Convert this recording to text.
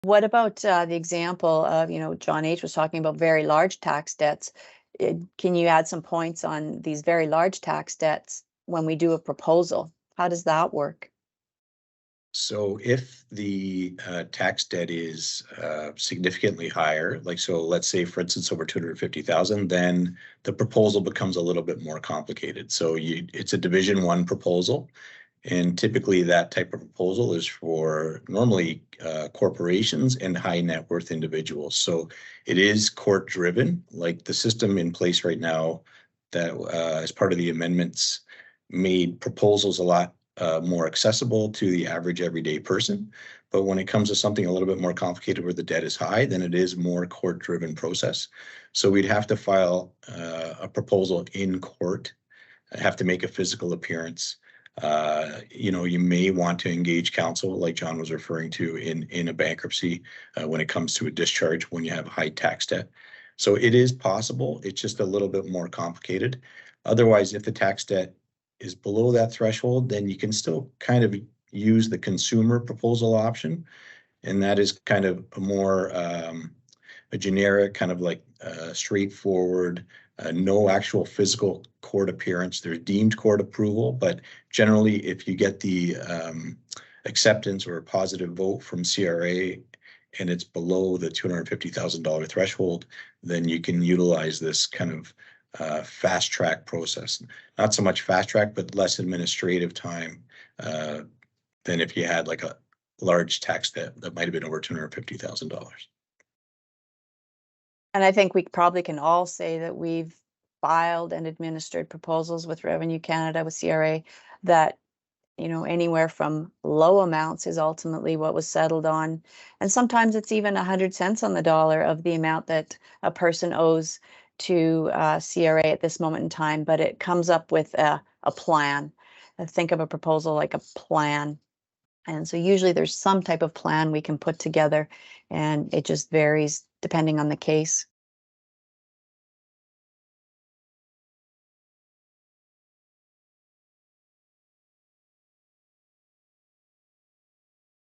What about the example of, John H. was talking about very large tax debts. Can you add some points on these very large tax debts when we do a proposal? How does that work? So if the tax debt is significantly higher, like so let's say for instance over 250,000, then the proposal becomes a little bit more complicated. So it's a Division 1 proposal, and typically that type of proposal is for normally corporations and high net worth individuals. So it is court driven, like the system in place right now that as part of the amendments made proposals a lot more accessible to the average everyday person. But when it comes to something a little bit more complicated where the debt is high, then it is more court-driven process. So we'd have to file a proposal in court, have to make a physical appearance. You may want to engage counsel, like John was referring to, in a bankruptcy when it comes to a discharge when you have high tax debt. So it is possible. It's just a little bit more complicated. Otherwise, if the tax debt is below that threshold, then you can still kind of use the consumer proposal option. And that is kind of a more a generic, kind of like straightforward, no actual physical court appearance. There's deemed court approval, but generally if you get the acceptance or a positive vote from CRA and it's below the $250,000 threshold, then you can utilize this kind of fast track process. Not so much fast track, but less administrative time than if you had like a large tax debt that might have been over $250,000. And I think we probably can all say that we've filed and administered proposals with Revenue Canada, with CRA, that anywhere from low amounts is ultimately what was settled on. And sometimes it's even 100 cents on the dollar of the amount that a person owes to CRA at this moment in time, but it comes up with a plan. Think of a proposal like a plan. And so usually there's some type of plan we can put together, and it just varies depending on the case.